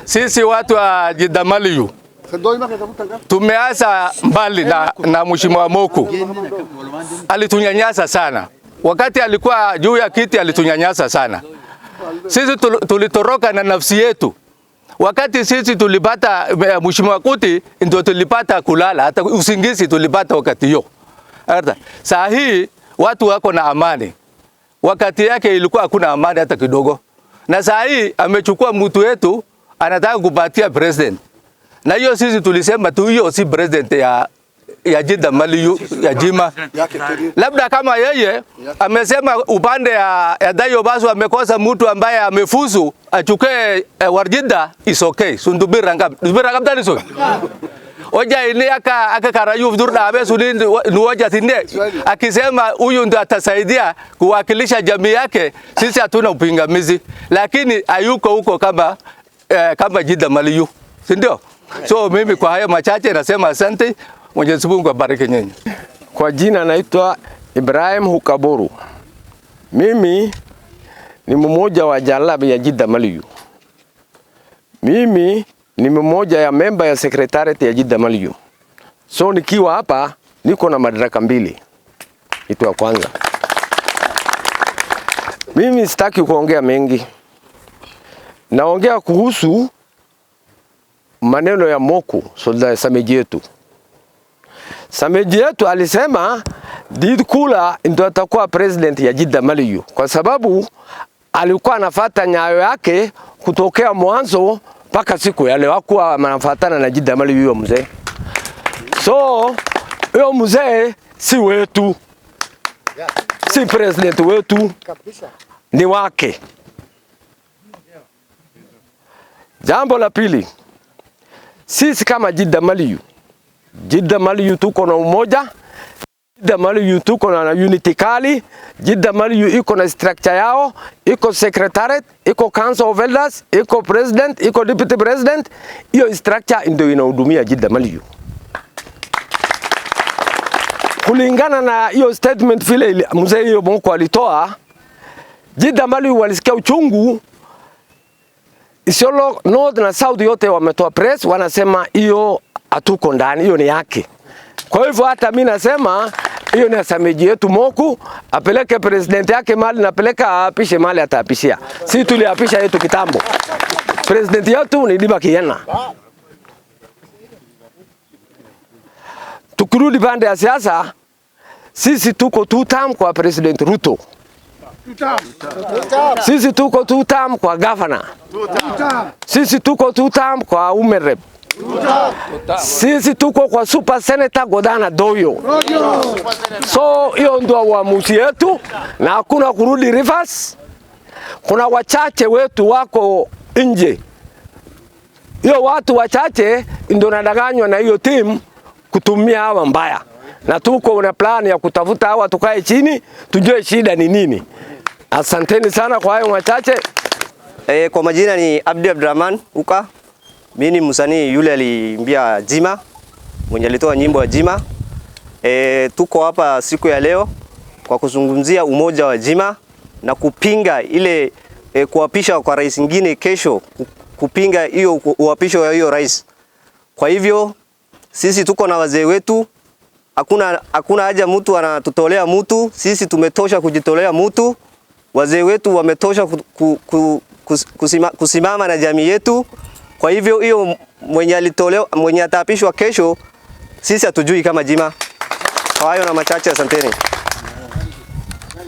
sisi watu wa Jidamaliyu tumeasa mbali na Mheshimiwa Moku. Alitunyanyasa sana. Wakati alikuwa juu ya kiti alitunyanyasa sana. Sisi tulitoroka na nafsi yetu. Wakati sisi tulipata Mheshimiwa Kuti ndio tulipata kulala, hata usingizi tulipata wakati hiyo. Saa hii watu wako na amani. Wakati yake ilikuwa hakuna amani hata kidogo. Na saa hii amechukua mtu wetu anataka kupatia president. Na hiyo sisi tulisema tu hiyo si president ya Jidamaliyu ya Jima. Labda kama yeye amesema upande ya Dayo Basu amekosa mtu ambaye amefuzu achukue Warjida, is okay. Sundubira ngam tani so. Oja ini aka karayu vidurda abesu ni oja tinde. Akisema huyu ndo atasaidia kuwakilisha jamii yake, sisi hatuna upingamizi. Lakini hayuko huko kama Jidamaliyu. Si ndio? So mimi kwa haya machache nasema asante. Mwenyezi Mungu abariki nyinyi. Kwa jina naitwa Ibrahim Hukaboru. Mimi ni mmoja wa jalabi ya Jidamaliyu. Mimi ni mmoja ya member ya secretariat ya Jidamaliyu. So nikiwa hapa niko na madaraka mbili. Kitu ya kwanza, mimi sitaki kuongea mengi. Naongea kuhusu maneno ya Moku, solda Sameji yetu. Sameji yetu alisema Didkula ndio atakuwa president ya Jidamaliyu kwa sababu alikuwa anafuata nyayo yake kutokea mwanzo mpaka siku ya leo, hakuwa anafuatana na Jidamaliyu huyo mzee. So huyo mzee si wetu, si president wetu, ni wake. Jambo la pili, sisi kama Jidamaliyu tuko na umoja. Jidamaliyu tuko na unity kali. Jidamaliyu iko na structure yao, iko secretariat, iko council of elders, iko president, iko deputy president. Hiyo structure ndio inahudumia Jidamaliyu. Kulingana na hiyo statement vile mzee hiyo Moku alitoa, Jidamaliyu walisikia uchungu. Isiolo North na South yote wametoa press, wanasema hiyo hatuko ndani, hiyo ni yake. Kwa hivyo hata mimi nasema hiyo ni Sameji yetu Moku, apeleke president yake mali na apeleka aapishe mali ataapishia. Si tuliapisha yetu kitambo. President yetu ni Diba Kiena. Tukirudi pande ya siasa, sisi tuko 2 term kwa President Ruto. Sisi tuko 2 term kwa governor. Sisi tuko 2 term kwa women rep. Sisi tuko kwa super senator Godana Doyo. So hiyo ndio uamuzi yetu na hakuna kurudi reverse. Kuna wachache wetu wako nje. Hiyo watu wachache ndio nadanganywa na hiyo team kutumia hawa mbaya. Na tuko na plan ya kutafuta hawa tukae chini tujue shida ni nini. Asanteni sana kwa hayo machache. Kwa majina ni Abdi Abdurrahman Uka. Mimi ni msanii yule aliimbia Jima, mwenye alitoa nyimbo ya Jima. Tuko hapa siku ya leo kwa kuzungumzia umoja wa Jima na kupinga ile kuapisha kwa rais mwingine kesho, kupinga hiyo uapisho wa hiyo rais. Kwa hivyo sisi tuko na wazee wetu, hakuna haja mtu anatutolea mtu, sisi tumetosha kujitolea mtu. Wazee wetu wametosha kusimama na jamii yetu. Kwa hivyo hiyo mwenye ataapishwa kesho, sisi hatujui kama Jima. Kwa hayo na machache, asanteni.